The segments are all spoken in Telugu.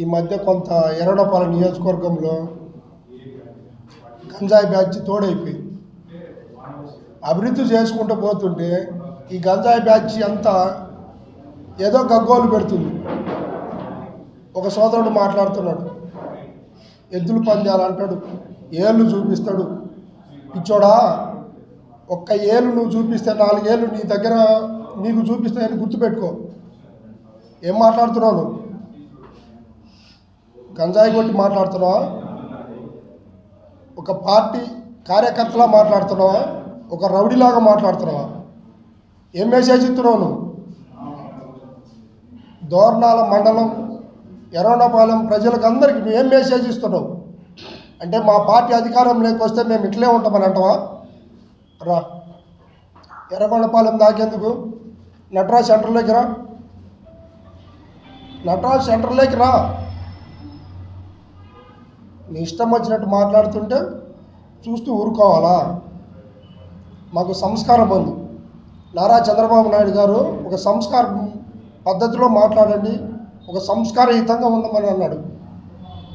ఈ మధ్య కొంత ఎర్రడపాలెం నియోజకవర్గంలో గంజాయి బ్యాచ్ తోడైపోయింది. అభివృద్ధి చేసుకుంటూ పోతుంటే ఈ గంజాయి బ్యాచ్ అంతా ఏదో గగ్గోలు పెడుతుంది. ఒక సోదరుడు మాట్లాడుతున్నాడు, ఎద్దులు పందాలంటాడు, ఏళ్ళు చూపిస్తాడు. పిచ్చోడా, ఒక్క ఏళ్ళు నువ్వు చూపిస్తే 4 ఏళ్ళు నీ దగ్గర నీకు చూపిస్తాయని గుర్తుపెట్టుకో. ఏం మాట్లాడుతున్నావు నువ్వు? గంజాయి కొట్టి మాట్లాడుతున్నావా? ఒక పార్టీ కార్యకర్తలా మాట్లాడుతున్నావా? ఒక రౌడీలాగా మాట్లాడుతున్నావా? ఏం మెసేజ్ ఇస్తున్నావు నువ్వు? దోర్నాల మండలం ఎర్రగొండపాలెం ప్రజలకు అందరికీ నువ్వు ఏం మెసేజ్ ఇస్తున్నావు? అంటే మా పార్టీ అధికారంలోకి వస్తే మేము ఇట్లే ఉంటామని అంటావా? రా, ఎర్రగొండపాలెం దాకేందుకు? నటరాజ్ సెంటర్లోకి రా, నటరాజ్ సెంటర్లోకి రా. నీ ఇష్టం వచ్చినట్టు మాట్లాడుతుంటే చూస్తూ ఊరుకోవాలా? మాకు సంస్కారం ఉంది. నారా చంద్రబాబు నాయుడు గారు ఒక సంస్కార పద్ధతిలో మాట్లాడండి, ఒక సంస్కారయుతంగా ఉండమని అన్నాడు.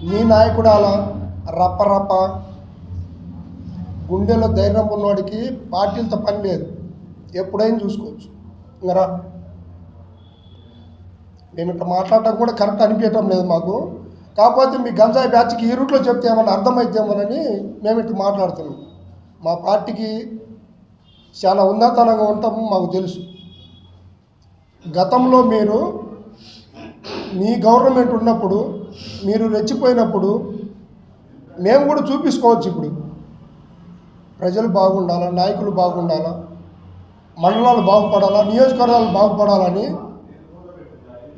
నీ నాయకుడు అలా రప్ప గుండెలో ధైర్యం ఉన్నవాడికి పార్టీలతో పని లేదు, ఎప్పుడైనా చూసుకోవచ్చు. ఇంకా మేము ఇట్లా మాట్లాడటం కూడా కరెక్ట్ అనిపించటం లేదు మాకు. కాకపోతే మీ గంజాయి బ్యాచ్కి ఈ రూట్లో చెప్తే ఏమన్నా అర్థమైతేమోనని మేము ఇట్లా మాట్లాడుతున్నాం. మా పార్టీకి చాలా ఉన్నతనంగా ఉంటాము, మాకు తెలుసు. గతంలో మీరు మీ గవర్నమెంట్ ఉన్నప్పుడు మీరు రెచ్చిపోయినప్పుడు మేము కూడా చూపించుకోవచ్చు. ఇప్పుడు ప్రజలు బాగుండాలా, నాయకులు బాగుండాలా, మండలాలు బాగుపడాలా, నియోజకవర్గాలు బాగుపడాలని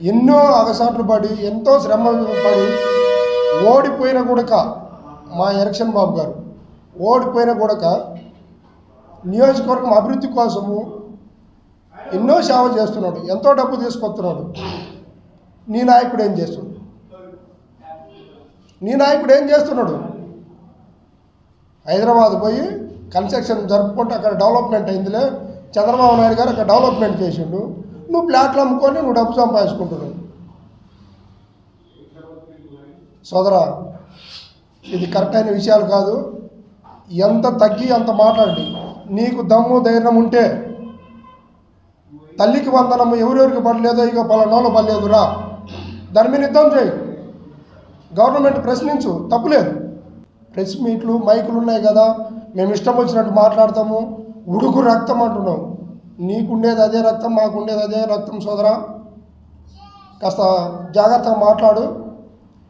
ఎన్నో అగసాట్లు పడి ఎంతో శ్రమ పడి ఓడిపోయిన కూడక మా ఎలక్షన్ బాబు గారు ఓడిపోయిన కూడక నియోజకవర్గం అభివృద్ధి కోసము ఎన్నో సేవ చేస్తున్నాడు, ఎంతో డబ్బు తీసుకొస్తున్నాడు. నీ నాయకుడు ఏం చేస్తున్నాడు? నీ నాయకుడు ఏం చేస్తున్నాడు? హైదరాబాద్ పోయి కన్స్ట్రక్షన్ జరుపుకుంటే అక్కడ డెవలప్మెంట్ అయిందిలే, చంద్రబాబు నాయుడు గారు అక్కడ డెవలప్మెంట్ చేసిండు. నువ్వు ప్లాట్లు అమ్ముకొని నువ్వు డబ్బు సంపాదించుకుంటున్నావు. సోదరా, ఇది కరెక్ట్ అయిన విషయాలు కాదు. ఎంత తగ్గి అంత మాట్లాడండి. నీకు దమ్ము ధైర్యం ఉంటే తల్లికి వందనము ఎవరెవరికి పడలేదో ఇక పలానోళ్ళు పడలేదురా, దాని మీద యుద్ధం చేయి. గవర్నమెంట్ ప్రశ్నించు, తప్పులేదు. ప్రెస్ మీట్లు మైకులు ఉన్నాయి కదా, మేము ఇష్టం వచ్చినట్టు మాట్లాడతాము, ఉడుకు రక్తం అంటున్నాం. నీకుండేది అదే రక్తం, మాకుండేది అదే రక్తం. సోదరా, కాస్త జాగ్రత్తగా మాట్లాడు.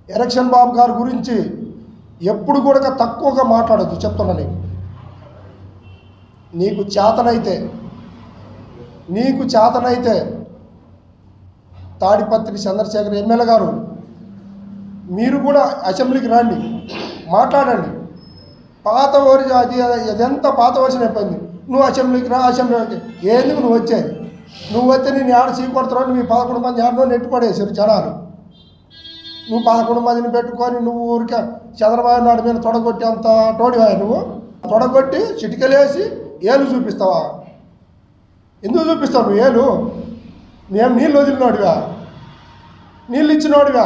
ఎలక్షన్ బాబు గారి గురించి ఎప్పుడు కూడా తక్కువగా మాట్లాడద్దు, చెప్తున్నా. నీకు చేతనైతే తాడిపత్రి చంద్రశేఖర్ ఎమ్మెల్యే గారు మీరు కూడా అసెంబ్లీకి రండి, మాట్లాడండి. పాత ఓరి అది అదంతా పాత వర్షన్ అయిపోయింది. నువ్వు అసెంబ్లీకి రా, అసెంబ్లీకి ఎందుకు నువ్వు వచ్చేది? నువ్వు వస్తే నేను ఆడ చీకొడతావు. నువ్వు 11 మంది ఆడనో నెట్టు పడేసారు జనాలు. నువ్వు 11 మందిని పెట్టుకొని నువ్వు ఊరికే చంద్రబాబు నాయుడు మీద తొడగొట్టి అంత టోడివా? నువ్వు తొడగొట్టి చిటికలేసి ఏళ్ళు చూపిస్తావా? ఎందుకు చూపిస్తావు నువ్వు ఏళ్ళు? మేము నీళ్ళు వదిలినోడిగా, నీళ్ళు ఇచ్చినోడిగా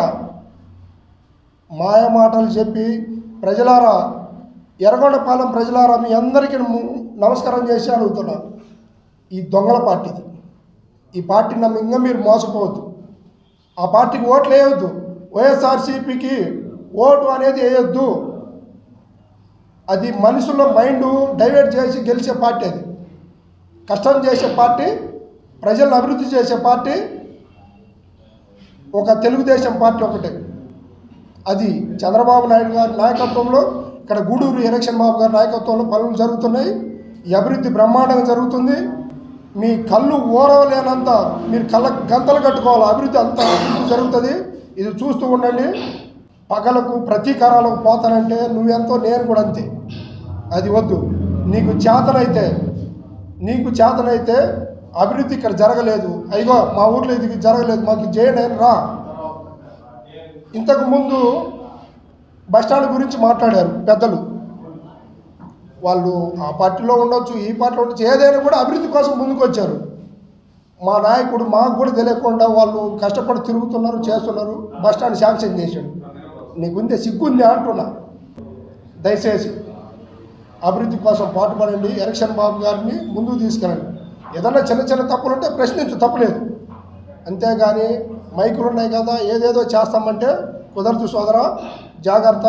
మాయ మాటలు చెప్పి ప్రజలారా, ఎర్రగొండపాలెం ప్రజలారా, మీ అందరికీ నమస్కారం చేసి అడుగుతున్నా. ఈ దొంగల పార్టీది, ఈ పార్టీ నమ్మి ఇంకా మీరు మోసపోవద్దు. ఆ పార్టీకి ఓట్లు వేయొద్దు. వైఎస్ఆర్సీపీకి ఓటు అనేది వేయొద్దు. అది మనుషుల మైండ్ డైవర్ట్ చేసి గెలిచే పార్టీ. అది కష్టం చేసే పార్టీ, ప్రజలను అభివృద్ధి చేసే పార్టీ ఒక తెలుగుదేశం పార్టీ ఒకటే. అది చంద్రబాబు నాయుడు గారి నాయకత్వంలో, ఇక్కడ గూడూరు ఎలక్షన్ బాబు గారి నాయకత్వంలో పనులు జరుగుతున్నాయి. ఈ అభివృద్ధి బ్రహ్మాండంగా జరుగుతుంది. మీ కళ్ళు ఓరవలేనంత మీరు కళ్ళ గంతలు కట్టుకోవాలి. అభివృద్ధి అంత జరుగుతుంది. ఇది చూస్తూ ఉండండి. పగలకు ప్రతీకారాలకు పోతానంటే నువ్వెంతో నేను కూడా అంతే. అది వద్దు. నీకు చేతనైతే అభివృద్ధి ఇక్కడ జరగలేదు, అయ్యో మా ఊర్లో ఇది జరగలేదు, మాకు చేయండి అని రా. ఇంతకుముందు బస్టాండ్ గురించి మాట్లాడారు పెద్దలు. వాళ్ళు ఆ పార్టీలో ఉండొచ్చు, ఈ పార్టీలో ఉండొచ్చు, ఏదైనా కూడా అభివృద్ధి కోసం ముందుకు వచ్చారు. మా నాయకుడు మాకు కూడా తెలియకుండా వాళ్ళు కష్టపడి తిరుగుతున్నారు, చేస్తున్నారు. బస్ స్టాండ్ శాంక్షన్ చేశాడు. నీకుందే సిగ్గుంది అంటున్నా. దయచేసి అభివృద్ధి కోసం పాటుపడండి. ఎలక్షన్ బాబు గారిని ముందుకు తీసుకెళ్ళండి. ఏదన్నా చిన్న చిన్న తప్పులు ఉంటే ప్రశ్నించు, తప్పులేదు. అంతేగాని మైకులు ఉన్నాయి కదా ఏదేదో చేస్తామంటే కుదరదు సోదరా, జాగ్రత్త.